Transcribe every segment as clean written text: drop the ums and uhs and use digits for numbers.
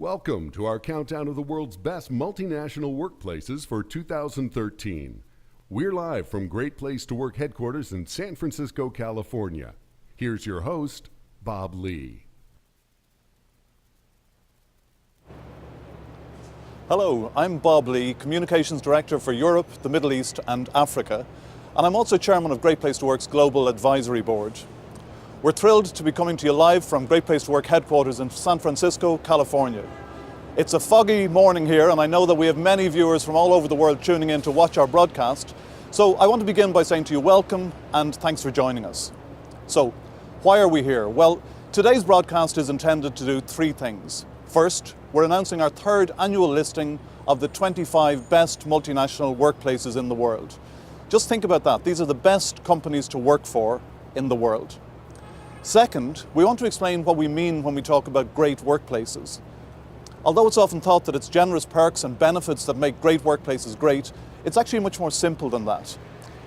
Welcome to our countdown of the world's best multinational workplaces for 2013. We're live from Great Place to Work headquarters in San Francisco, California. Here's your host, Bob Lee. Hello, I'm Bob Lee, Communications Director for Europe, the Middle East and Africa, and I'm also Chairman of Great Place to Work's Global Advisory Board. We're thrilled to be coming to you live from Great Place to Work headquarters in San Francisco, California. It's a foggy morning here, and I know that we have many viewers from all over the world tuning in to watch our broadcast. So I want to begin by saying to you welcome and thanks for joining us. So, why are we here? Well, today's broadcast is intended to do three things. First, we're announcing our third annual listing of the 25 best multinational workplaces in the world. Just think about that. These are the best companies to work for in the world. Second, we want to explain what we mean when we talk about great workplaces. Although it's often thought that it's generous perks and benefits that make great workplaces great, it's actually much more simple than that.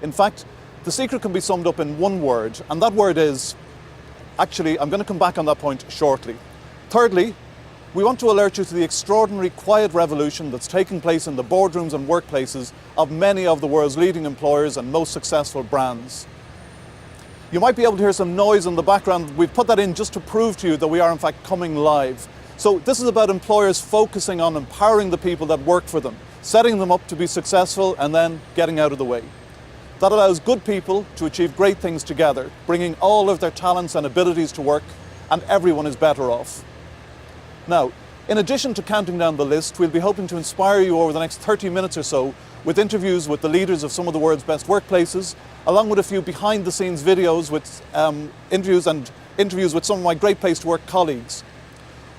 In fact, the secret can be summed up in one word, and that word is, actually, I'm going to come back on that point shortly. Thirdly, we want to alert you to the extraordinary quiet revolution that's taking place in the boardrooms and workplaces of many of the world's leading employers and most successful brands. You might be able to hear some noise in the background. We've put that in just to prove to you that we are in fact coming live. So this is about employers focusing on empowering the people that work for them, setting them up to be successful and then getting out of the way. That allows good people to achieve great things together, bringing all of their talents and abilities to work, and everyone is better off. Now, in addition to counting down the list, we'll be hoping to inspire you over the next 30 minutes or so with interviews with the leaders of some of the world's best workplaces, along with a few behind-the-scenes videos with interviews with some of my Great Place to Work colleagues.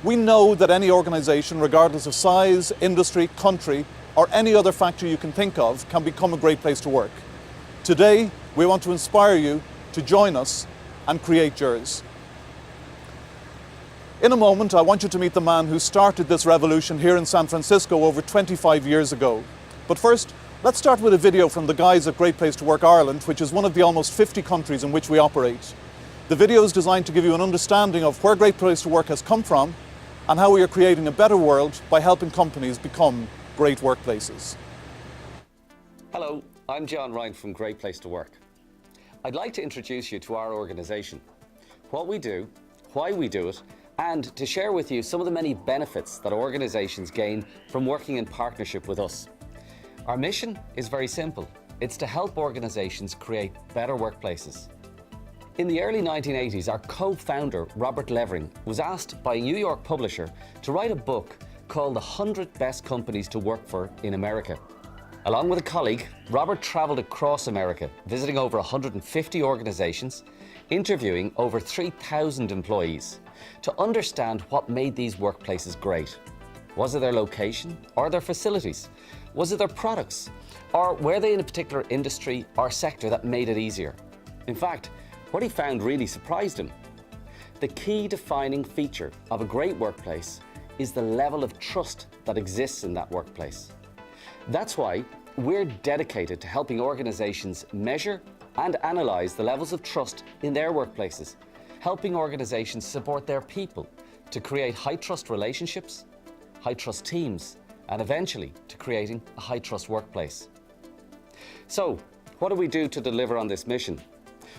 We know that any organisation, regardless of size, industry, country, or any other factor you can think of, can become a great place to work. Today, we want to inspire you to join us and create yours. In a moment, I want you to meet the man who started this revolution here in San Francisco over 25 years ago. But first, let's start with a video from the guys at Great Place to Work Ireland, which is one of the almost 50 countries in which we operate. The video is designed to give you an understanding of where Great Place to Work has come from and how we are creating a better world by helping companies become great workplaces. Hello, I'm John Ryan from Great Place to Work. I'd like to introduce you to our organisation, what we do, why we do it, and to share with you some of the many benefits that organisations gain from working in partnership with us. Our mission is very simple. It's to help organisations create better workplaces. In the early 1980s, our co-founder, Robert Levering, was asked by a New York publisher to write a book called The 100 Best Companies to Work For in America. Along with a colleague, Robert travelled across America, visiting over 150 organisations, interviewing over 3,000 employees to understand what made these workplaces great. Was it their location or their facilities? Was it their products? Or were they in a particular industry or sector that made it easier? In fact, what he found really surprised him. The key defining feature of a great workplace is the level of trust that exists in that workplace. That's why we're dedicated to helping organizations measure and analyze the levels of trust in their workplaces, helping organizations support their people to create high trust relationships, high trust teams, and eventually to creating a high trust workplace. So, what do we do to deliver on this mission?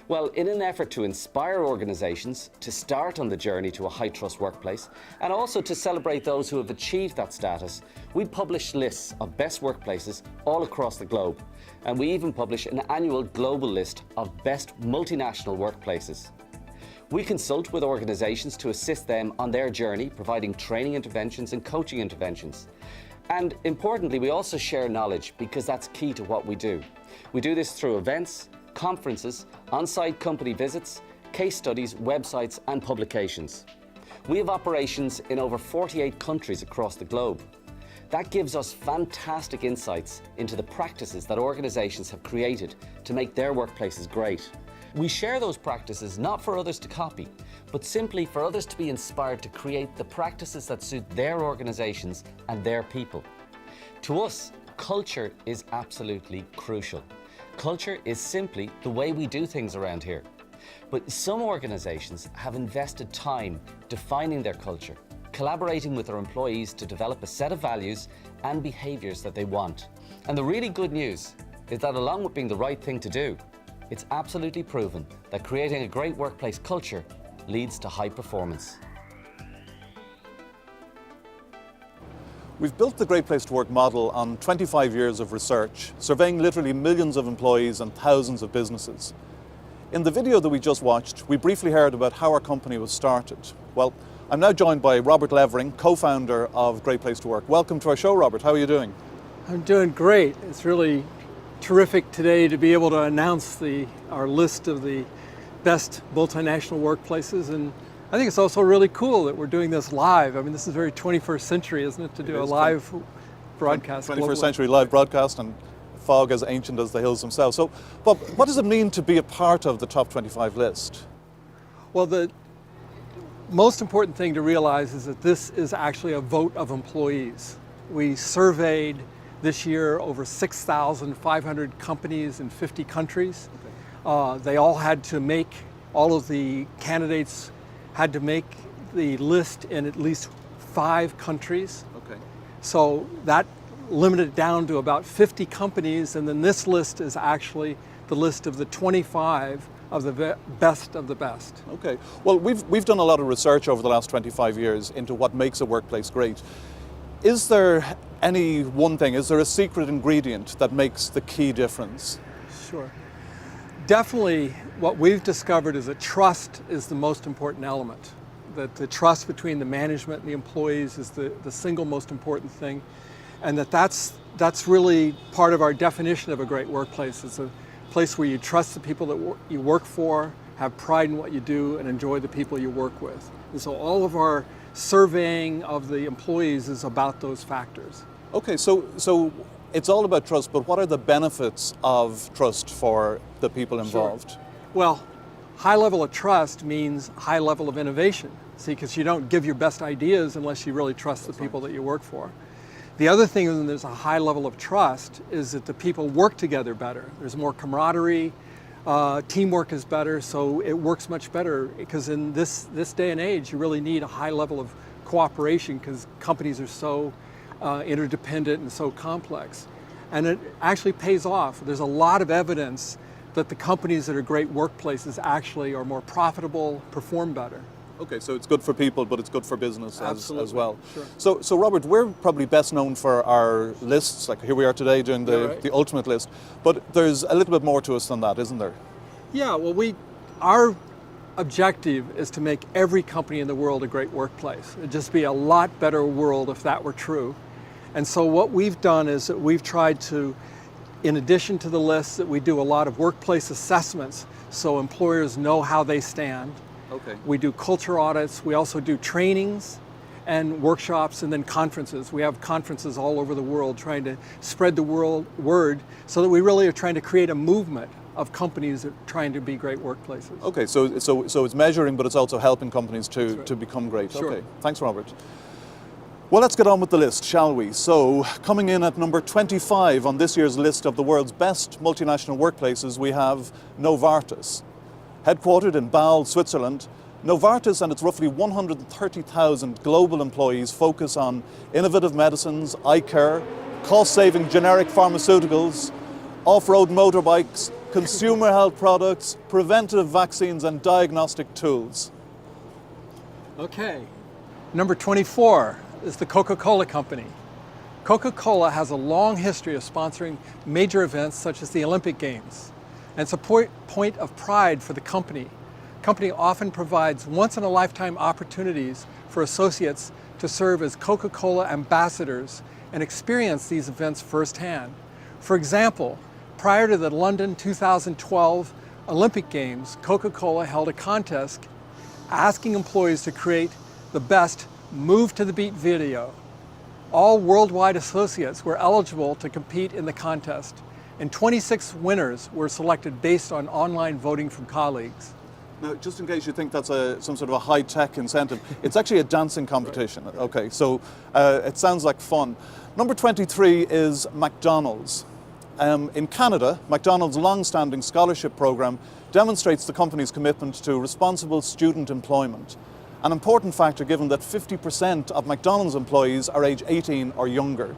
Well, in an effort to inspire organizations to start on the journey to a high trust workplace and also to celebrate those who have achieved that status, we publish lists of best workplaces all across the globe. And we even publish an annual global list of best multinational workplaces. We consult with organizations to assist them on their journey, providing training interventions and coaching interventions. And importantly, we also share knowledge because that's key to what we do. We do this through events, conferences, on-site company visits, case studies, websites, and publications. We have operations in over 48 countries across the globe. That gives us fantastic insights into the practices that organizations have created to make their workplaces great. We share those practices not for others to copy, but simply for others to be inspired to create the practices that suit their organizations and their people. To us, culture is absolutely crucial. Culture is simply the way we do things around here. But some organizations have invested time defining their culture, collaborating with our employees to develop a set of values and behaviours that they want. And the really good news is that along with being the right thing to do, it's absolutely proven that creating a great workplace culture leads to high performance. We've built the Great Place to Work model on 25 years of research, surveying literally millions of employees and thousands of businesses. In the video that we just watched, we briefly heard about how our company was started. Well, I'm now joined by Robert Levering, co-founder of Great Place to Work. Welcome to our show, Robert. How are you doing? I'm doing great. It's really terrific today to be able to announce our list of the best multinational workplaces, and I think it's also really cool that we're doing this live. I mean, this is very 21st century, isn't it, to do a live broadcast 21st globally. century live broadcast and fog as ancient as the hills themselves. So, Bob, what does it mean to be a part of the top 25 list? Well, the most important thing to realize is that this is actually a vote of employees. We surveyed this year over 6,500 companies in 50 countries. Okay. They all had to make, all of the candidates had to make the list in at least 5 countries. Okay. So that limited it down to about 50 companies, and then this list is actually the list of the 25 of the best of the best. Okay. Well, we've done a lot of research over the last 25 years into what makes a workplace great. Is there any one thing, is there a secret ingredient that makes the key difference? Sure. Definitely what we've discovered is that trust is the most important element. That the trust between the management and the employees is the single most important thing. And that's really part of our definition of a great workplace. It's a place where you trust the people that you work for, have pride in what you do, and enjoy the people you work with. And so all of our surveying of the employees is about those factors. Okay, so it's all about trust, but what are the benefits of trust for the people involved? Sure. Well, high level of trust means high level of innovation. See, because you don't give your best ideas unless you really trust the people that you work for. The other thing when there's a high level of trust is that the people work together better. There's more camaraderie, teamwork is better, so it works much better, because in this day and age you really need a high level of cooperation because companies are so interdependent and so complex. And it actually pays off. There's a lot of evidence that the companies that are great workplaces actually are more profitable, perform better. Okay, so it's good for people, but it's good for business as well. Sure. So Robert, we're probably best known for our lists, like here we are today doing the ultimate list, but there's a little bit more to us than that, isn't there? Yeah, well, our objective is to make every company in the world a great workplace. It'd just be a lot better world if that were true. And so what we've done is that we've tried to, in addition to the list, that we do a lot of workplace assessments so employers know how they stand. Okay. We do culture audits, we also do trainings and workshops, and then conferences. We have conferences all over the world trying to spread the word so that we really are trying to create a movement of companies that are trying to be great workplaces. Okay, so it's measuring, but it's also helping companies to become great. Sure. Okay, thanks, Robert. Well, let's get on with the list, shall we? So, coming in at number 25 on this year's list of the world's best multinational workplaces, we have Novartis. Headquartered in Bâle, Switzerland, Novartis and its roughly 130,000 global employees focus on innovative medicines, eye care, cost-saving generic pharmaceuticals, off-road motorbikes, consumer health products, preventive vaccines and diagnostic tools. Okay, number 24 is the Coca-Cola Company. Coca-Cola has a long history of sponsoring major events such as the Olympic Games. And it's a point of pride for the company. The company often provides once-in-a-lifetime opportunities for associates to serve as Coca-Cola ambassadors and experience these events firsthand. For example, prior to the London 2012 Olympic Games, Coca-Cola held a contest asking employees to create the best Move to the Beat video. All worldwide associates were eligible to compete in the contest, and 26 winners were selected based on online voting from colleagues. Now, just in case you think that's some sort of a high-tech incentive, it's actually a dancing competition. Right. Okay, so it sounds like fun. Number 23 is McDonald's. In Canada, McDonald's long-standing scholarship program demonstrates the company's commitment to responsible student employment. an important factor given that 50% of McDonald's employees are age 18 or younger.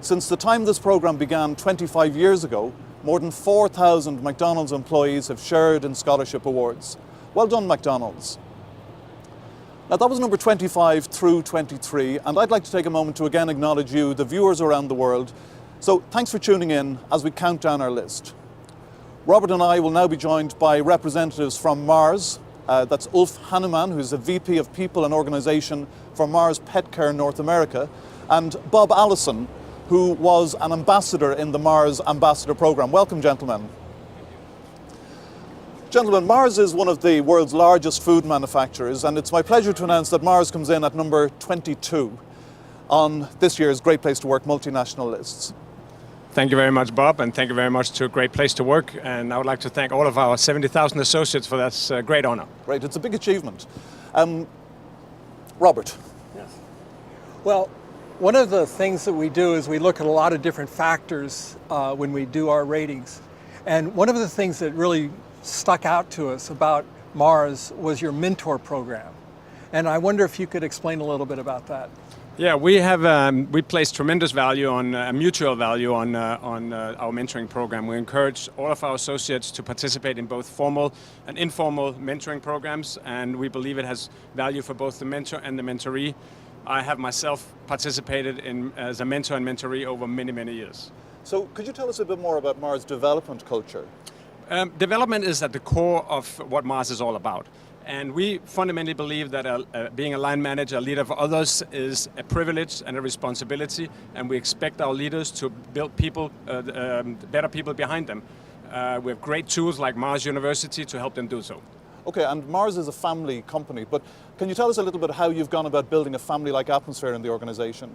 Since the time this programme began 25 years ago, more than 4,000 McDonald's employees have shared in scholarship awards. Well done, McDonald's. Now that was number 25 through 23, and I'd like to take a moment to again acknowledge you, the viewers around the world. So thanks for tuning in as we count down our list. Robert and I will now be joined by representatives from Mars. That's Ulf Hanneman, who's the VP of People and Organisation for Mars Pet Care North America, and Bob Allison, who was an ambassador in the Mars Ambassador Programme. Welcome, gentlemen. Gentlemen, Mars is one of the world's largest food manufacturers, and it's my pleasure to announce that Mars comes in at number 22 on this year's Great Place to Work multinational lists. Thank you very much, Bob, and thank you very much to Great Place to Work. And I would like to thank all of our 70,000 associates for that great honor. Great, it's a big achievement. Robert. Yes. Well, one of the things that we do is we look at a lot of different factors when we do our ratings. And one of the things that really stuck out to us about Mars was your mentor program. And I wonder if you could explain a little bit about that. Yeah, we place tremendous value on mutual value on our mentoring program. We encourage all of our associates to participate in both formal and informal mentoring programs, and we believe it has value for both the mentor and the mentoree. I have myself participated as a mentor and mentoree over many, many years. So could you tell us a bit more about Mars development culture? Development is at the core of what Mars is all about. And we fundamentally believe that being a line manager, a leader of others, is a privilege and a responsibility. And we expect our leaders to build people, better people behind them. We have great tools like Mars University to help them do so. Okay, and Mars is a family company, but can you tell us a little bit how you've gone about building a family-like atmosphere in the organization?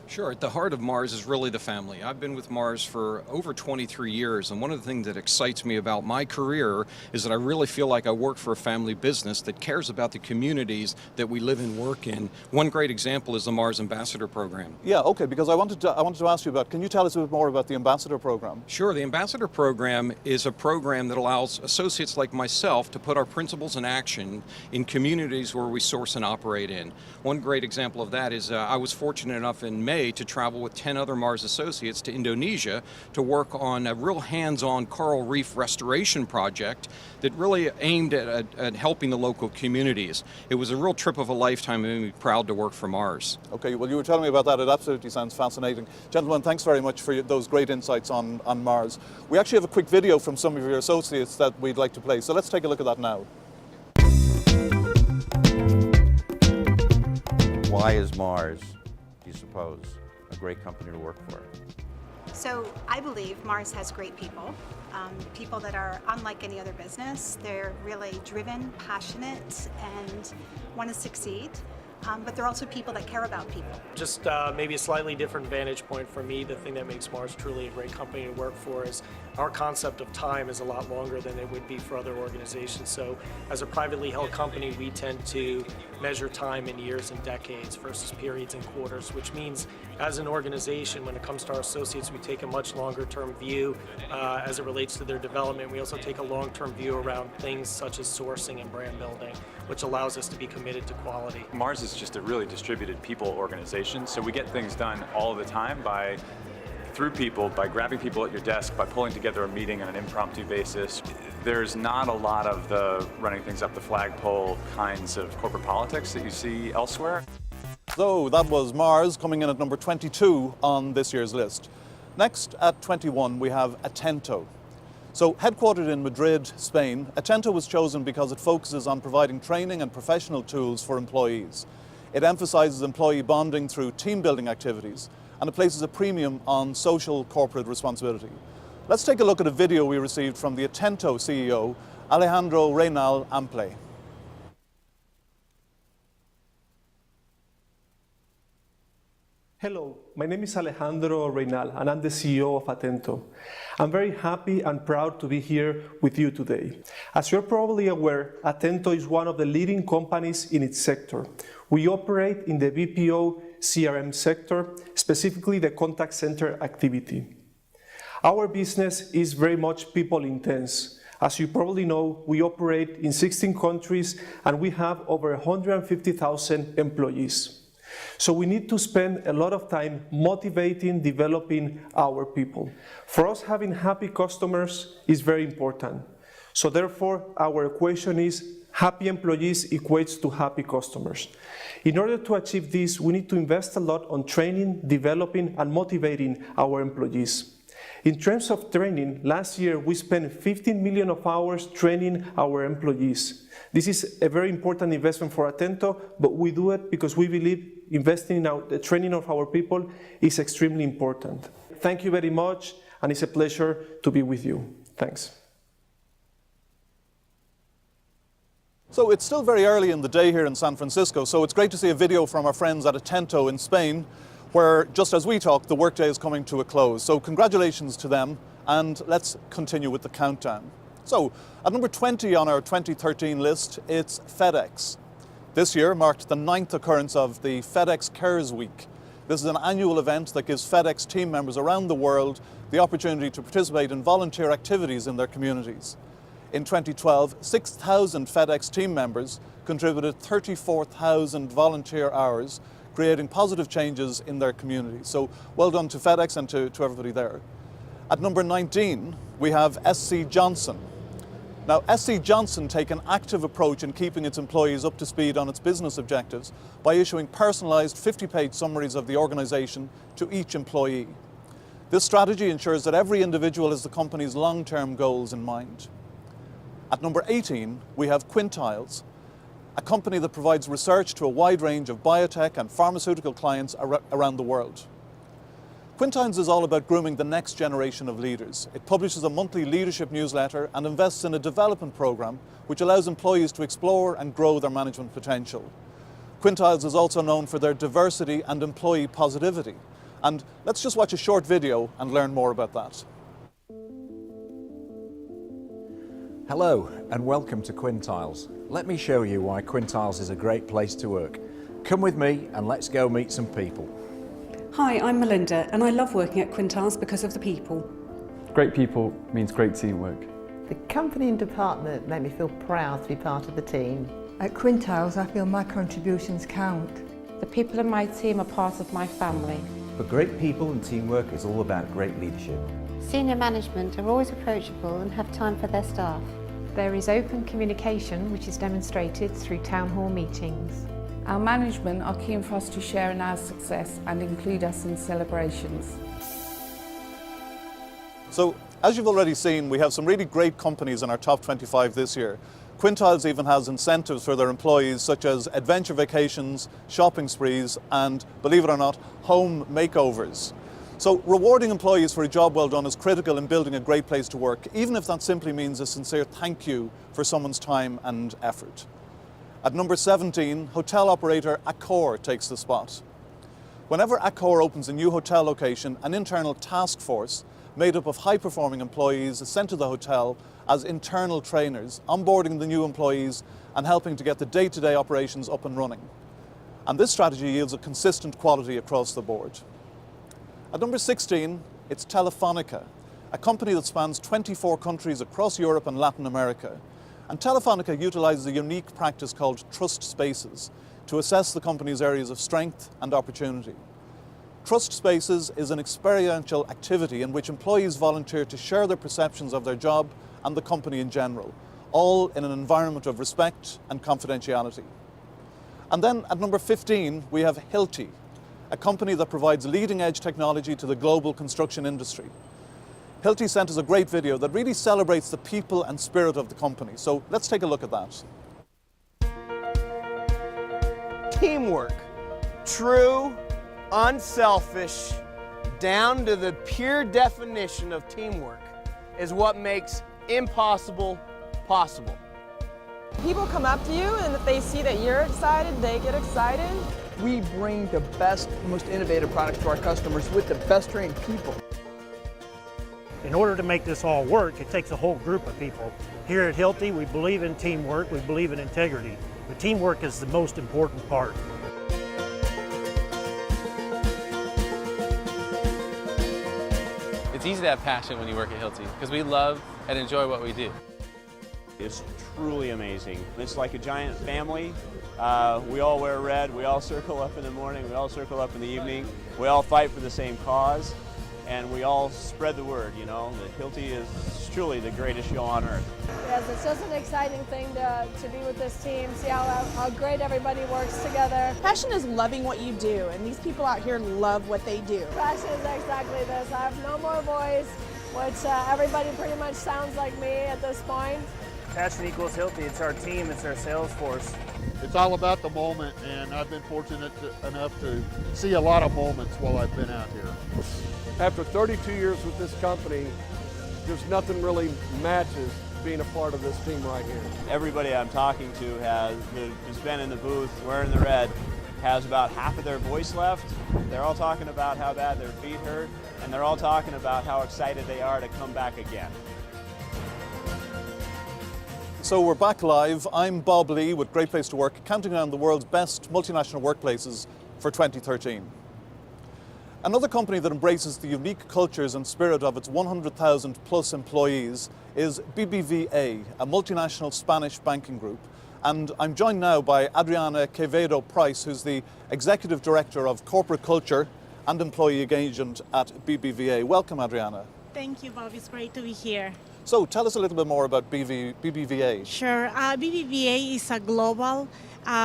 Sure. At the heart of Mars is really the family. I've been with Mars for over 23 years, and one of the things that excites me about my career is that I really feel like I work for a family business that cares about the communities that we live and work in. One great example is the Mars Ambassador Program. Yeah, okay, because I wanted to ask you about, can you tell us a bit more about the Ambassador Program? Sure. The Ambassador Program is a program that allows associates like myself to put our principles in action in communities where we source and operate in. One great example of that is I was fortunate enough in May to travel with 10 other Mars associates to Indonesia to work on a real hands-on coral reef restoration project that really aimed at helping the local communities. It was a real trip of a lifetime and made me proud to work for Mars. Okay, well you were telling me about that, it absolutely sounds fascinating. Gentlemen, thanks very much for those great insights on Mars. We actually have a quick video from some of your associates that we'd like to play, so let's take a look at that now. Why is Mars, do you suppose, a great company to work for? So I believe Mars has great people, people that are unlike any other business. They're really driven, passionate, and want to succeed. But they're also people that care about people. Just maybe a slightly different vantage point for me. The thing that makes Mars truly a great company to work for is our concept of time is a lot longer than it would be for other organizations. So as a privately held company, we tend to measure time in years and decades versus periods and quarters, which means as an organization, when it comes to our associates, we take a much longer term view as it relates to their development. We also take a long-term view around things such as sourcing and brand building, which allows us to be committed to quality. Mars is just a really distributed people organization, so we get things done all the time through people, by grabbing people at your desk, by pulling together a meeting on an impromptu basis. There's not a lot of the running things up the flagpole kinds of corporate politics that you see elsewhere. So that was Mars coming in at number 22 on this year's list. Next at 21 we have Atento. So headquartered in Madrid, Spain, Atento was chosen because it focuses on providing training and professional tools for employees. It emphasizes employee bonding through team building activities, and it places a premium on social corporate responsibility. Let's take a look at a video we received from the Atento CEO, Alejandro Reynal Ample. Hello, my name is Alejandro Reynal and I'm the CEO of Atento. I'm very happy and proud to be here with you today. As you're probably aware, Atento is one of the leading companies in its sector. We operate in the BPO CRM sector, specifically the contact center activity. Our business is very much people intense. As you probably know, we operate in 16 countries and we have over 150,000 employees. So we need to spend a lot of time motivating, developing our people. For us, having happy customers is very important. So therefore, our equation is happy employees equates to happy customers. In order to achieve this, we need to invest a lot on training, developing, and motivating our employees. In terms of training, last year we spent 15 million hours training our employees. This is a very important investment for Atento, but we do it because we believe investing in the training of our people is extremely important. Thank you very much, and it's a pleasure to be with you. Thanks. So it's still very early in the day here in San Francisco, so it's great to see a video from our friends at Atento in Spain, where, just as we talk, the workday is coming to a close. So congratulations to them, and let's continue with the countdown. So, at number 20 on our 2013 list, it's FedEx. This year marked the 9th occurrence of the FedEx Cares Week. This is an annual event that gives FedEx team members around the world the opportunity to participate in volunteer activities in their communities. In 2012, 6,000 FedEx team members contributed 34,000 volunteer hours, creating positive changes in their communities. So well done to FedEx and to everybody there. At number 19, we have SC Johnson. Now, SC Johnson take an active approach in keeping its employees up to speed on its business objectives by issuing personalised 50-page summaries of the organisation to each employee. This strategy ensures that every individual has the company's long-term goals in mind. At number 18, we have Quintiles, a company that provides research to a wide range of biotech and pharmaceutical clients around the world. Quintiles is all about grooming the next generation of leaders. It publishes a monthly leadership newsletter and invests in a development program which allows employees to explore and grow their management potential. Quintiles is also known for their diversity and employee positivity. And let's just watch a short video and learn more about that. Hello and welcome to Quintiles. Let me show you why Quintiles is a great place to work. Come with me and let's go meet some people. Hi, I'm Melinda and I love working at Quintiles because of the people. Great people means great teamwork. The company and department make me feel proud to be part of the team. At Quintiles, I feel my contributions count. The people in my team are part of my family. But great people and teamwork is all about great leadership. Senior management are always approachable and have time for their staff. There is open communication which is demonstrated through town hall meetings. Our management are keen for us to share in our success and include us in celebrations. So, as you've already seen, we have some really great companies in our top 25 this year. Quintiles even has incentives for their employees such as adventure vacations, shopping sprees and, believe it or not, home makeovers. So rewarding employees for a job well done is critical in building a great place to work, even if that simply means a sincere thank you for someone's time and effort. At number 17, hotel operator Accor takes the spot. Whenever Accor opens a new hotel location, an internal task force made up of high-performing employees is sent to the hotel as internal trainers, onboarding the new employees and helping to get the day-to-day operations up and running. And this strategy yields a consistent quality across the board. At number 16, it's Telefonica, a company that spans 24 countries across Europe and Latin America. And Telefonica utilises a unique practice called Trust Spaces to assess the company's areas of strength and opportunity. Trust Spaces is an experiential activity in which employees volunteer to share their perceptions of their job and the company in general, all in an environment of respect and confidentiality. And then at number 15, we have Hilti, a company that provides leading-edge technology to the global construction industry. Hilti sent us a great video that really celebrates the people and spirit of the company. So let's take a look at that. Teamwork. True, unselfish, down to the pure definition of teamwork is what makes impossible possible. People come up to you and if they see that you're excited, they get excited. We bring the best, most innovative products to our customers with the best trained people. In order to make this all work, it takes a whole group of people. Here at Hilti, we believe in teamwork, we believe in integrity. But teamwork is the most important part. It's easy to have passion when you work at Hilti because we love and enjoy what we do. It's truly amazing. It's like a giant family. We all wear red, we all circle up in the morning, we all circle up in the evening, we all fight for the same cause, and we all spread the word, you know, that Hilti is truly the greatest show on earth. Yes, it's just an exciting thing to be with this team, see how great everybody works together. Passion is loving what you do, and these people out here love what they do. Passion is exactly this. I have no more voice, which everybody pretty much sounds like me at this point. Passion equals Hilti. It's our team, it's our sales force. It's all about the moment, and I've been fortunate enough to see a lot of moments while I've been out here. After 32 years with this company, there's nothing really matches being a part of this team right here. Everybody I'm talking to who's been in the booth wearing the red has about half of their voice left. They're all talking about how bad their feet hurt, and they're all talking about how excited they are to come back again. So we're back live. I'm Bob Lee with Great Place to Work, counting down the world's best multinational workplaces for 2013. Another company that embraces the unique cultures and spirit of its 100,000 plus employees is BBVA, a multinational Spanish banking group. And I'm joined now by Adriana Quevedo Price, who's the Executive Director of Corporate Culture and Employee Engagement at BBVA. Welcome, Adriana. Thank you, Bob. It's great to be here. So tell us a little bit more about BBVA. Sure. BBVA is a global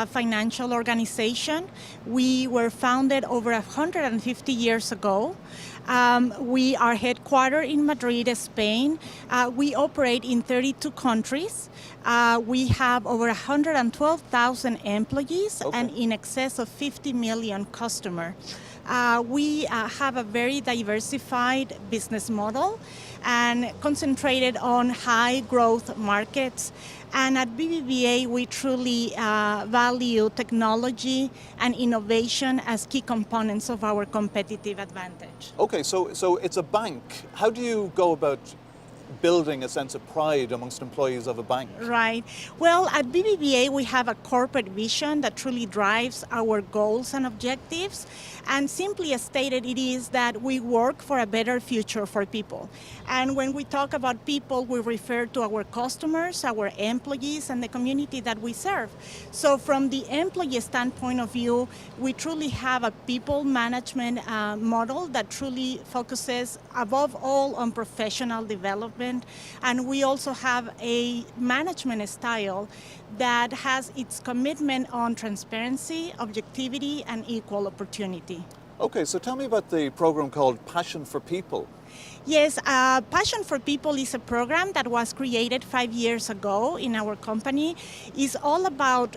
financial organization. We were founded over 150 years ago. We are headquartered in Madrid, Spain. We operate in 32 countries. We have over 112,000 employees and in excess of 50 million customers. We have a very diversified business model and concentrated on high growth markets. And at BBVA, we truly value technology and innovation as key components of our competitive advantage. Okay, so it's a bank. How do you go about building a sense of pride amongst employees of a bank? Right. Well, at BBVA, we have a corporate vision that truly drives our goals and objectives. And simply stated, it is that we work for a better future for people. And when we talk about people, we refer to our customers, our employees, and the community that we serve. So from the employee standpoint of view, we truly have a people management model that truly focuses above all on professional development. And we also have a management style that has its commitment on transparency, objectivity, and equal opportunity. Okay, so tell me about the program called Passion for People. Yes, Passion for People is a program that was created 5 years ago in our company. It's all about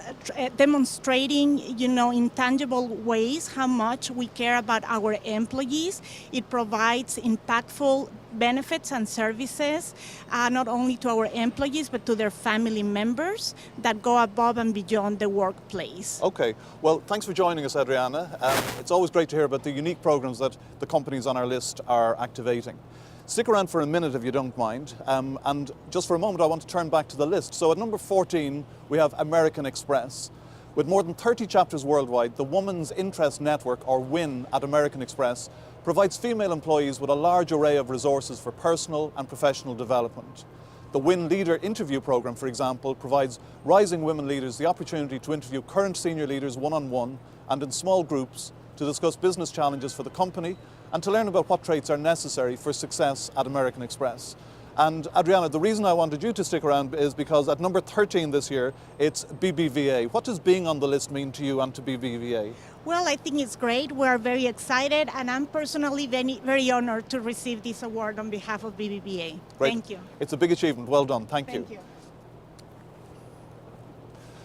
demonstrating, in tangible ways how much we care about our employees. It provides impactful benefits and services, not only to our employees, but to their family members that go above and beyond the workplace. Okay, well, thanks for joining us, Adriana. It's always great to hear about the unique programs that the companies on our list are activating. Stick around for a minute if you don't mind, and just for a moment I want to turn back to the list. So at number 14 we have American Express. With more than 30 chapters worldwide, the Women's Interest Network, or WIN, at American Express provides female employees with a large array of resources for personal and professional development. The WIN Leader Interview Program, for example, provides rising women leaders the opportunity to interview current senior leaders one-on-one and in small groups to discuss business challenges for the company and to learn about what traits are necessary for success at American Express. And Adriana, the reason I wanted you to stick around is because at number 13 this year, it's BBVA. What does being on the list mean to you and to BBVA? Well, I think it's great. We're very excited, and I'm personally very, very honored to receive this award on behalf of BBVA. Great. Thank you. It's a big achievement. Well done. Thank you. Thank you.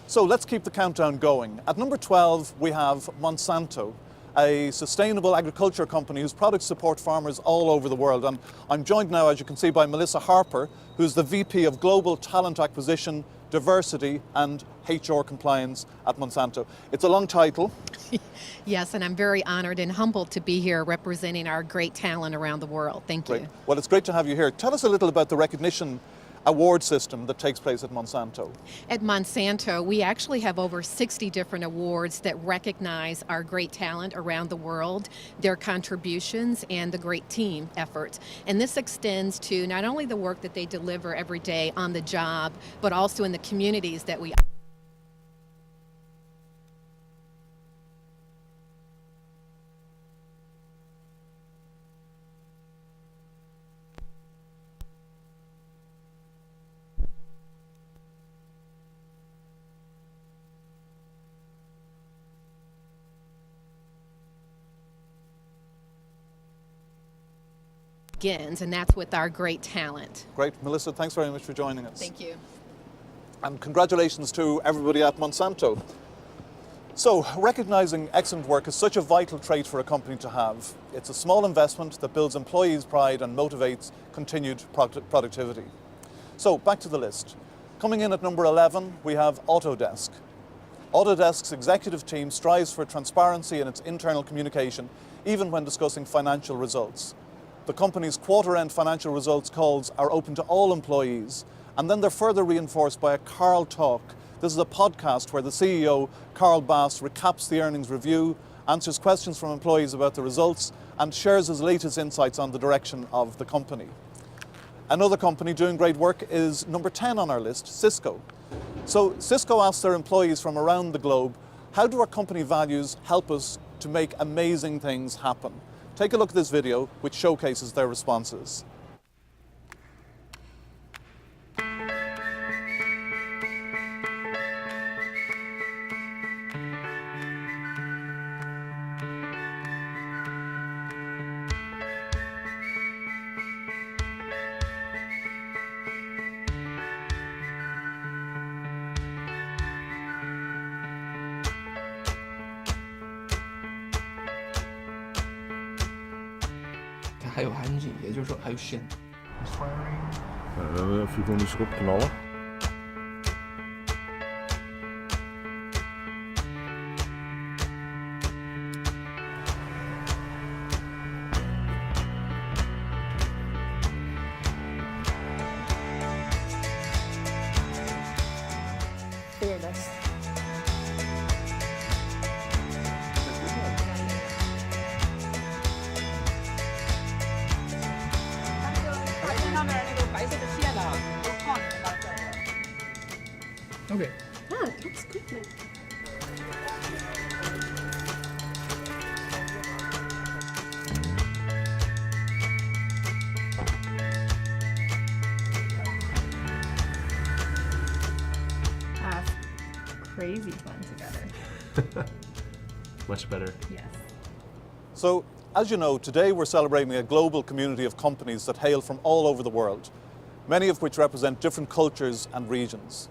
So let's keep the countdown going. At number 12, we have Monsanto, a sustainable agriculture company whose products support farmers all over the world. And I'm joined now, as you can see, by Melissa Harper, who's the VP of Global Talent Acquisition, Diversity and HR Compliance at Monsanto. It's a long title. Yes, and I'm very honored and humbled to be here representing our great talent around the world. Thank you. Great. Well, it's great to have you here. Tell us a little about the recognition award system that takes place at Monsanto? At Monsanto, we actually have over 60 different awards that recognize our great talent around the world, their contributions, and the great team effort. And this extends to not only the work that they deliver every day on the job, but also in the communities that we begins, and that's with our great talent. Great. Melissa, thanks very much for joining us. Thank you. And congratulations to everybody at Monsanto. So, recognizing excellent work is such a vital trait for a company to have. It's a small investment that builds employees' pride and motivates continued productivity. So, back to the list. Coming in at number 11, we have Autodesk. Autodesk's executive team strives for transparency in its internal communication, even when discussing financial results. The company's quarter-end financial results calls are open to all employees, and then they're further reinforced by a Carl Talk. This is a podcast where the CEO, Carl Bass, recaps the earnings review, answers questions from employees about the results, and shares his latest insights on the direction of the company. Another company doing great work is number 10 on our list, Cisco. So Cisco asks their employees from around the globe, how do our company values help us to make amazing things happen? Take a look at this video, which showcases their responses.还有韩景，也就是说还有线。ficam nisso com knallen. Fearless. Okay. Ah, that's good. Have crazy fun together. Much better. Yes. So, as you know, today we're celebrating a global community of companies that hail from all over the world, many of which represent different cultures and regions.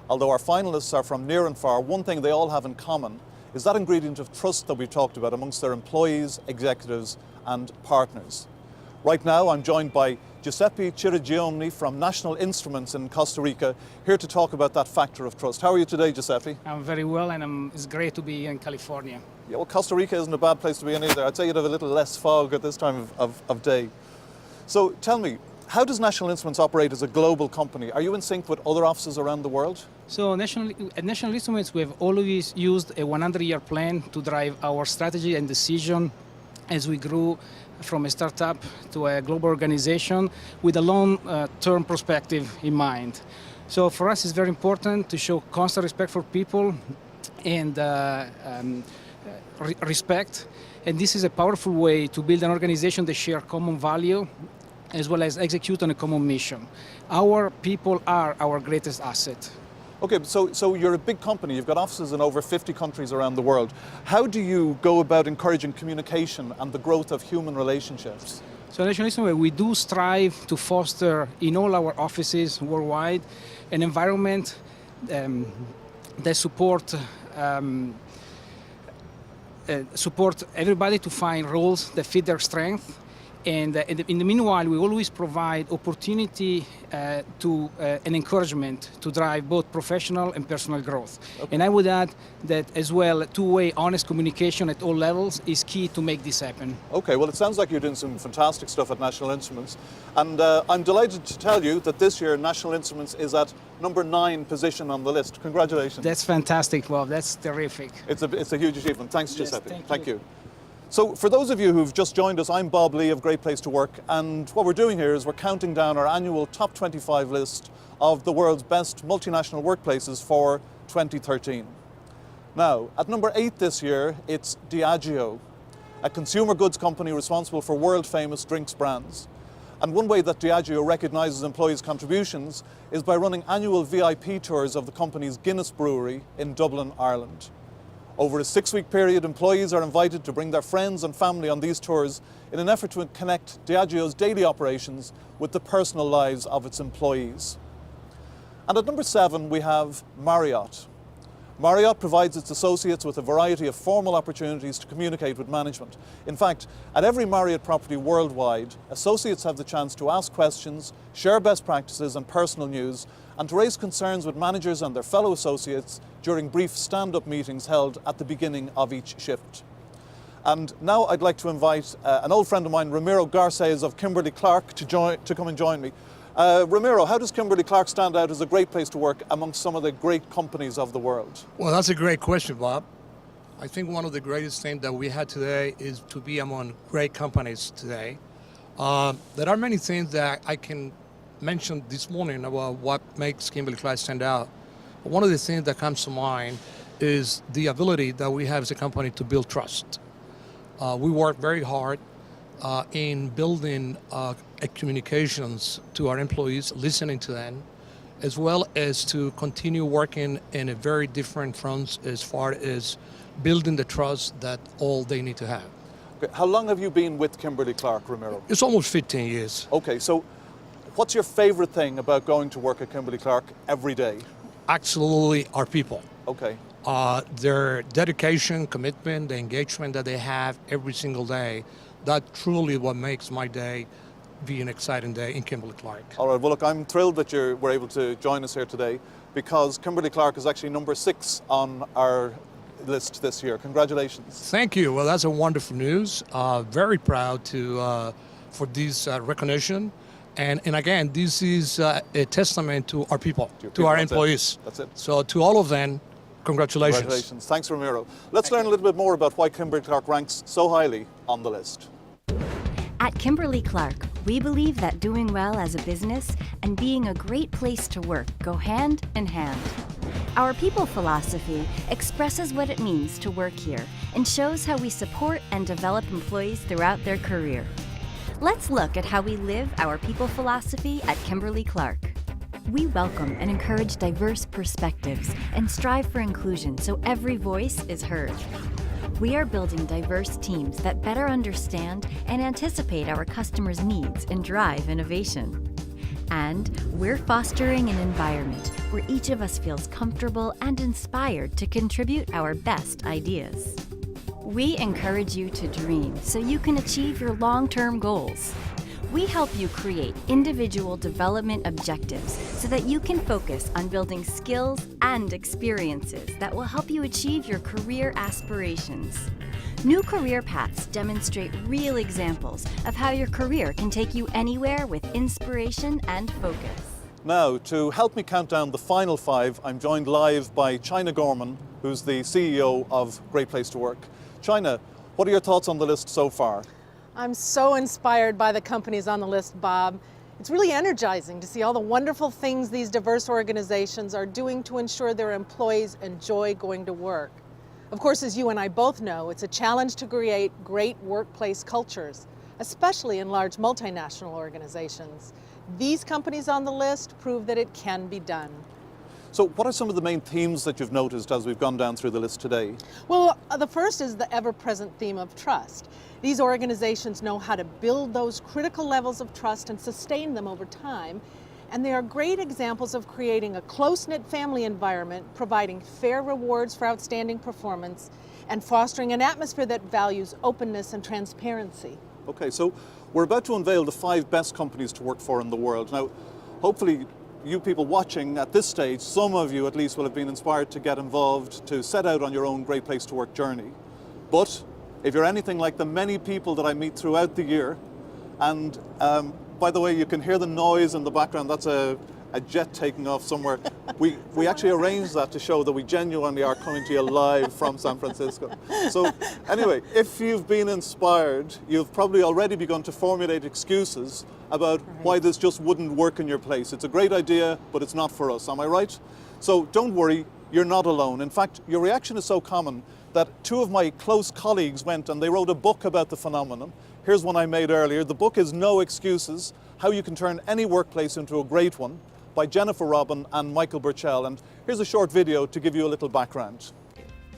Although our finalists are from near and far, one thing they all have in common is that ingredient of trust that we've talked about amongst their employees, executives and partners. Right now I'm joined by Giuseppe Chirigioni from National Instruments in Costa Rica, here to talk about that factor of trust. How are you today, Giuseppe? I'm very well, and it's great to be in California. Yeah, well, Costa Rica isn't a bad place to be in either. I'd say you'd have a little less fog at this time of day. So tell me, how does National Instruments operate as a global company? Are you in sync with other offices around the world? So at National Instruments, we have always used a 100-year plan to drive our strategy and decision as we grew from a startup to a global organization with a long-term perspective in mind. So for us, it's very important to show constant respect for people and respect. And this is a powerful way to build an organization that share common value as well as execute on a common mission. Our people are our greatest asset. Okay, so you're a big company. You've got offices in over 50 countries around the world. How do you go about encouraging communication and the growth of human relationships? So at National Instruments, we do strive to foster in all our offices worldwide an environment that support everybody to find roles that fit their strength And in the meanwhile, we always provide opportunity and encouragement to drive both professional and personal growth. Okay. And I would add that as well, two-way honest communication at all levels is key to make this happen. Okay, well, it sounds like you're doing some fantastic stuff at National Instruments. And I'm delighted to tell you that this year National Instruments is at number 9 position on the list. Congratulations. That's fantastic, Bob. That's terrific. It's a huge achievement. Thanks, Yes, Giuseppe. thank you. So for those of you who've just joined us, I'm Bob Lee of Great Place to Work, and what we're doing here is we're counting down our annual top 25 list of the world's best multinational workplaces for 2013. Now, at number 8 this year, it's Diageo, a consumer goods company responsible for world-famous drinks brands. And one way that Diageo recognises employees' contributions is by running annual VIP tours of the company's Guinness brewery in Dublin, Ireland. Over a 6-week period, employees are invited to bring their friends and family on these tours in an effort to connect Diageo's daily operations with the personal lives of its employees. And at number 7, we have Marriott. Marriott provides its associates with a variety of formal opportunities to communicate with management. In fact, at every Marriott property worldwide, associates have the chance to ask questions, share best practices and personal news, and to raise concerns with managers and their fellow associates during brief stand-up meetings held at the beginning of each shift. And now I'd like to invite an old friend of mine, Ramiro Garces of Kimberly-Clark, to come and join me. Ramiro, how does Kimberly-Clark stand out as a great place to work amongst some of the great companies of the world? Well, that's a great question, Bob. I think one of the greatest things that we had today is to be among great companies today. There are many things that I can mention this morning about what makes Kimberly-Clark stand out. But one of the things that comes to mind is the ability that we have as a company to build trust. We work very hard in building communications to our employees, listening to them, as well as to continue working in a very different fronts as far as building the trust that all they need to have. Okay. How long have you been with Kimberly-Clark, Ramiro? It's almost 15 years. Okay, so what's your favorite thing about going to work at Kimberly-Clark every day? Absolutely our people. Okay. Their dedication, commitment, the engagement that they have every single day, that's truly what makes my day be an exciting day in Kimberly-Clark. All right, well look, I'm thrilled that you were able to join us here today because Kimberly-Clark is actually number 6 on our list this year. Congratulations. Thank you. Well, that's a wonderful news. Very proud for this recognition. And again, this is a testament to our people, to our employees. That's it. So to all of them, congratulations. Congratulations. Thanks, Ramiro. Let's learn a little bit more about why Kimberly-Clark ranks so highly on the list. At Kimberly-Clark, we believe that doing well as a business and being a great place to work go hand in hand. Our people philosophy expresses what it means to work here and shows how we support and develop employees throughout their career. Let's look at how we live our people philosophy at Kimberly-Clark. We welcome and encourage diverse perspectives and strive for inclusion so every voice is heard. We are building diverse teams that better understand and anticipate our customers' needs and drive innovation. And we're fostering an environment where each of us feels comfortable and inspired to contribute our best ideas. We encourage you to dream so you can achieve your long-term goals. We help you create individual development objectives so that you can focus on building skills and experiences that will help you achieve your career aspirations. New career paths demonstrate real examples of how your career can take you anywhere with inspiration and focus. Now, to help me count down the final 5, I'm joined live by China Gorman, who's the CEO of Great Place to Work. China, what are your thoughts on the list so far? I'm so inspired by the companies on the list, Bob. It's really energizing to see all the wonderful things these diverse organizations are doing to ensure their employees enjoy going to work. Of course, as you and I both know, it's a challenge to create great workplace cultures, especially in large multinational organizations. These companies on the list prove that it can be done. So what are some of the main themes that you've noticed as we've gone down through the list today? Well, the first is the ever-present theme of trust. These organizations know how to build those critical levels of trust and sustain them over time. And they are great examples of creating a close-knit family environment, providing fair rewards for outstanding performance, and fostering an atmosphere that values openness and transparency. Okay, so we're about to unveil the 5 best companies to work for in the world. Now, hopefully you people watching at this stage, some of you at least will have been inspired to get involved, to set out on your own great place to work journey. But if you're anything like the many people that I meet throughout the year, and by the way, you can hear the noise in the background, that's a jet taking off somewhere. We actually arranged that to show that we genuinely are coming to you live from San Francisco. So anyway, if you've been inspired, you've probably already begun to formulate excuses about why this just wouldn't work in your place. It's a great idea, but it's not for us, am I right? So don't worry, you're not alone. In fact, your reaction is so common that 2 of my close colleagues went and they wrote a book about the phenomenon. Here's one I made earlier. The book is No Excuses: How You Can Turn Any Workplace into a Great One, by Jennifer Robin and Michael Burchell. And here's a short video to give you a little background.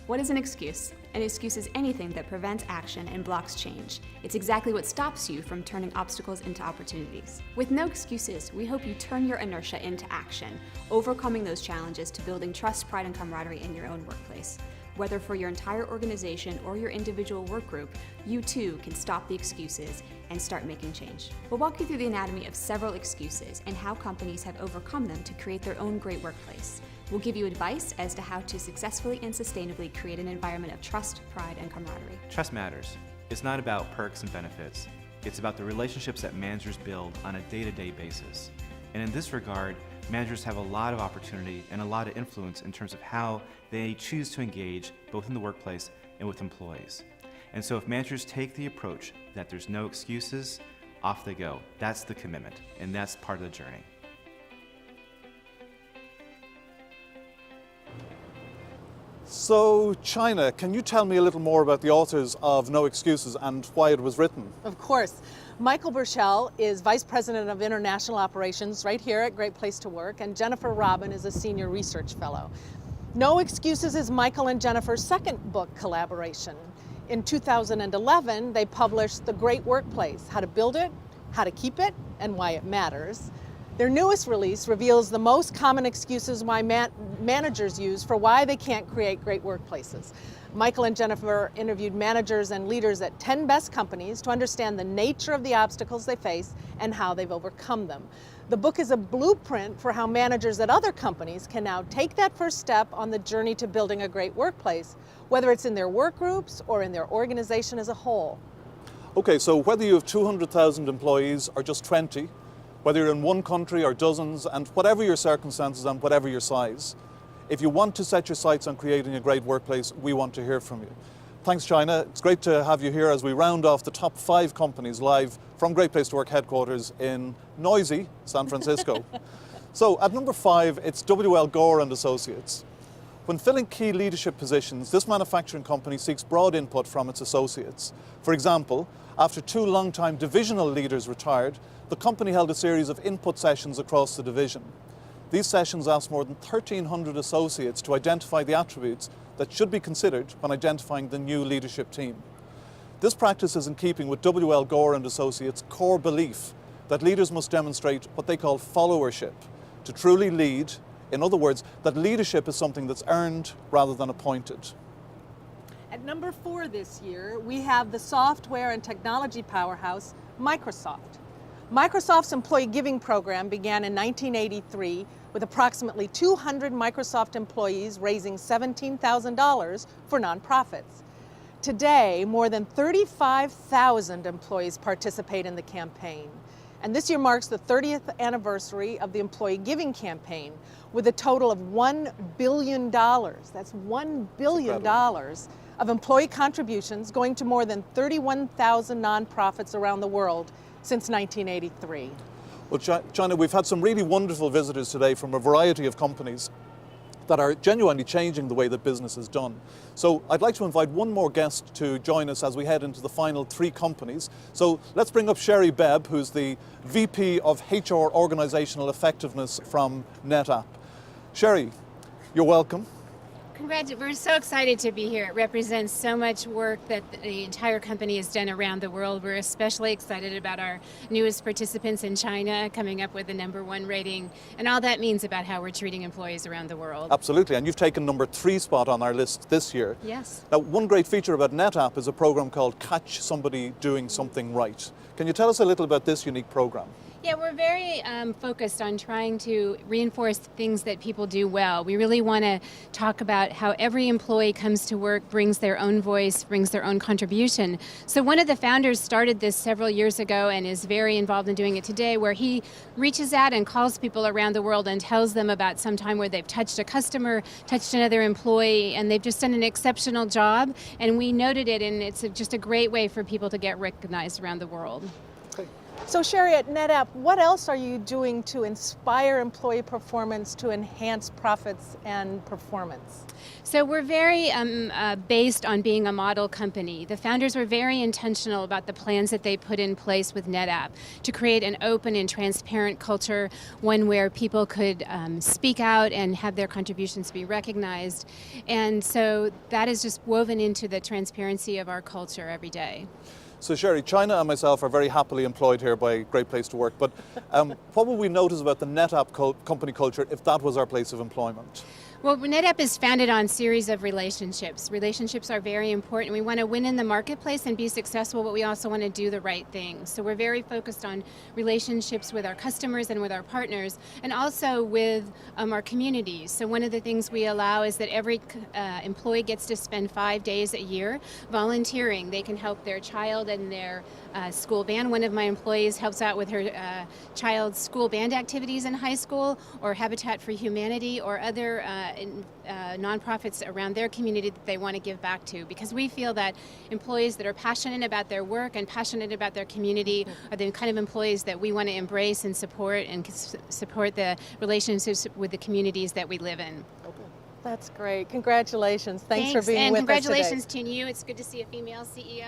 What is an excuse? An excuse is anything that prevents action and blocks change. It's exactly what stops you from turning obstacles into opportunities. With No Excuses, we hope you turn your inertia into action, overcoming those challenges to building trust, pride, and camaraderie in your own workplace. Whether for your entire organization or your individual work group, you too can stop the excuses and start making change. We'll walk you through the anatomy of several excuses and how companies have overcome them to create their own great workplace. We'll give you advice as to how to successfully and sustainably create an environment of trust, pride, and camaraderie. Trust matters. It's not about perks and benefits. It's about the relationships that managers build on a day-to-day basis. And in this regard, managers have a lot of opportunity and a lot of influence in terms of how they choose to engage both in the workplace and with employees. And so if managers take the approach that there's no excuses, off they go. That's the commitment, and that's part of the journey. So, China, can you tell me a little more about the authors of No Excuses and why it was written? Of course. Michael Burchell is Vice President of International Operations right here at Great Place to Work, and Jennifer Robin is a Senior Research Fellow. No Excuses is Michael and Jennifer's second book collaboration. In 2011, they published The Great Workplace: How to Build It, How to Keep It, and Why It Matters. Their newest release reveals the most common excuses why managers use for why they can't create great workplaces. Michael and Jennifer interviewed managers and leaders at 10 best companies to understand the nature of the obstacles they face and how they've overcome them. The book is a blueprint for how managers at other companies can now take that first step on the journey to building a great workplace, whether it's in their work groups or in their organization as a whole. Okay, so whether you have 200,000 employees or just 20, whether you're in one country or dozens, and whatever your circumstances and whatever your size, if you want to set your sights on creating a great workplace, we want to hear from you. Thanks, China. It's great to have you here as we round off the top 5 companies live from Great Place to Work headquarters in noisy San Francisco. So at number 5, it's WL Gore and Associates. When filling key leadership positions, this manufacturing company seeks broad input from its associates. For example, after 2 long-time divisional leaders retired, the company held a series of input sessions across the division. These sessions asked more than 1,300 associates to identify the attributes that should be considered when identifying the new leadership team. This practice is in keeping with WL Gore and Associates' core belief that leaders must demonstrate what they call followership to truly lead. In other words, that leadership is something that's earned rather than appointed. At number 4 this year, we have the software and technology powerhouse, Microsoft. Microsoft's employee giving program began in 1983 with approximately 200 Microsoft employees raising $17,000 for nonprofits. Today, more than 35,000 employees participate in the campaign. And this year marks the 30th anniversary of the employee giving campaign with a total of $1 billion. That's $1 billion of employee contributions going to more than 31,000 nonprofits around the world since 1983. Well, China, we've had some really wonderful visitors today from a variety of companies that are genuinely changing the way that business is done. So I'd like to invite one more guest to join us as we head into the final 3 companies. So let's bring up Sherry Bebb, who's the VP of HR Organizational Effectiveness from NetApp. Sherry, you're welcome. We're so excited to be here. It represents so much work that the entire company has done around the world. We're especially excited about our newest participants in China coming up with the #1 rating and all that means about how we're treating employees around the world. Absolutely, and you've taken number 3 spot on our list this year. Yes. Now, one great feature about NetApp is a program called Catch Somebody Doing Something Right. Can you tell us a little about this unique program? Yeah, we're very focused on trying to reinforce things that people do well. We really want to talk about how every employee comes to work, brings their own voice, brings their own contribution. So one of the founders started this several years ago and is very involved in doing it today, where he reaches out and calls people around the world and tells them about some time where they've touched a customer, touched another employee, and they've just done an exceptional job. And we noted it, and it's just a great way for people to get recognized around the world. So Sherry, at NetApp, what else are you doing to inspire employee performance to enhance profits and performance? So we're very based on being a model company. The founders were very intentional about the plans that they put in place with NetApp to create an open and transparent culture, one where people could speak out and have their contributions be recognized. And so that is just woven into the transparency of our culture every day. So Sherry, China and myself are very happily employed here by Great Place to Work, but what would we notice about the NetApp company culture if that was our place of employment? Well, NetApp is founded on a series of relationships. Relationships are very important. We want to win in the marketplace and be successful, but we also want to do the right thing. So we're very focused on relationships with our customers and with our partners, and also with our communities. So one of the things we allow is that every employee gets to spend 5 days a year volunteering. They can help their child and their school band. One of my employees helps out with her child's school band activities in high school, or Habitat for Humanity, or other nonprofits around their community that they want to give back to, because we feel that employees that are passionate about their work and passionate about their community are the kind of employees that we want to embrace and support the relationships with the communities that we live in. That's great. Congratulations. Thanks for being with us today. And congratulations to you. It's good to see a female CEO,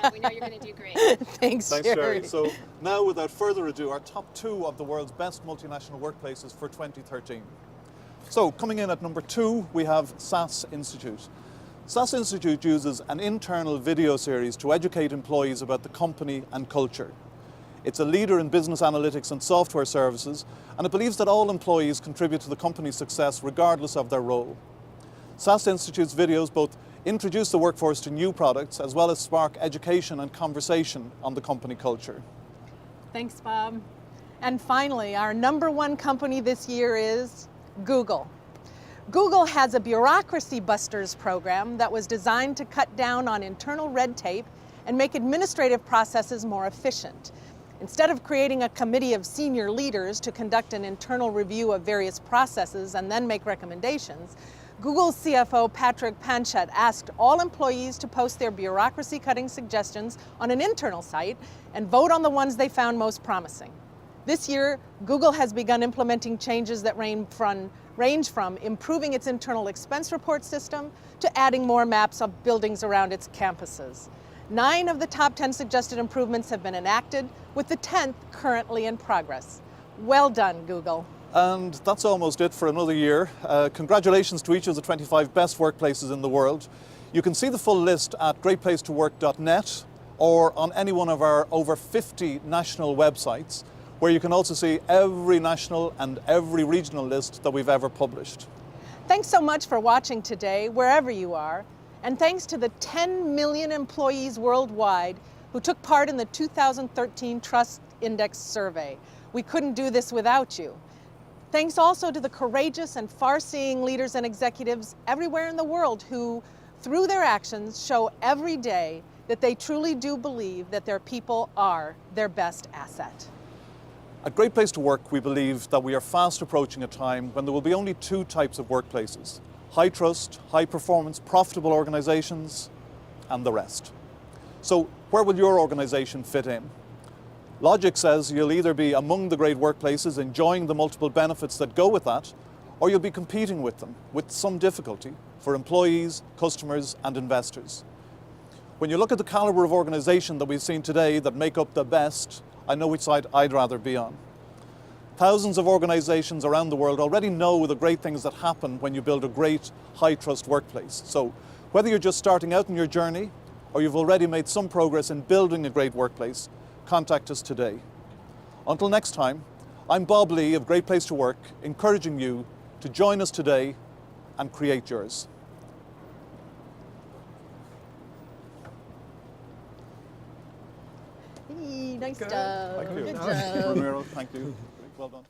and we know you're going to do great. Thanks, Sherry. So now, without further ado, our top 2 of the world's best multinational workplaces for 2013. So coming in at number 2, we have SAS Institute. SAS Institute uses an internal video series to educate employees about the company and culture. It's a leader in business analytics and software services, and it believes that all employees contribute to the company's success regardless of their role. SAS Institute's videos both introduce the workforce to new products as well as spark education and conversation on the company culture. Thanks, Bob. And finally, our #1 company this year is Google. Google has a bureaucracy busters program that was designed to cut down on internal red tape and make administrative processes more efficient. Instead of creating a committee of senior leaders to conduct an internal review of various processes and then make recommendations, Google's CFO Patrick Panchett asked all employees to post their bureaucracy-cutting suggestions on an internal site and vote on the ones they found most promising. This year, Google has begun implementing changes that range from improving its internal expense report system to adding more maps of buildings around its campuses. 9 of the top 10 suggested improvements have been enacted, with the 10th currently in progress. Well done, Google. And that's almost it for another year. Congratulations to each of the 25 best workplaces in the world. You can see the full list at greatplacetowork.net or on any one of our over 50 national websites, where you can also see every national and every regional list that we've ever published. Thanks so much for watching today, wherever you are. And thanks to the 10 million employees worldwide who took part in the 2013 Trust Index survey. We couldn't do this without you. Thanks also to the courageous and far-seeing leaders and executives everywhere in the world who, through their actions, show every day that they truly do believe that their people are their best asset. At Great Place to Work, we believe that we are fast approaching a time when there will be only 2 types of workplaces: high trust, high performance, profitable organizations, and the rest. So where will your organization fit in? Logic says you'll either be among the great workplaces enjoying the multiple benefits that go with that, or you'll be competing with them with some difficulty for employees, customers, and investors. When you look at the caliber of organization that we've seen today that make up the best, I know which side I'd rather be on. Thousands of organizations around the world already know the great things that happen when you build a great, high-trust workplace. So whether you're just starting out in your journey or you've already made some progress in building a great workplace, contact us today. Until next time, I'm Bob Lee of Great Place to Work, encouraging you to join us today and create yours. Hey, nice job. Thank you. Good job. Ramiro, thank you. Well done.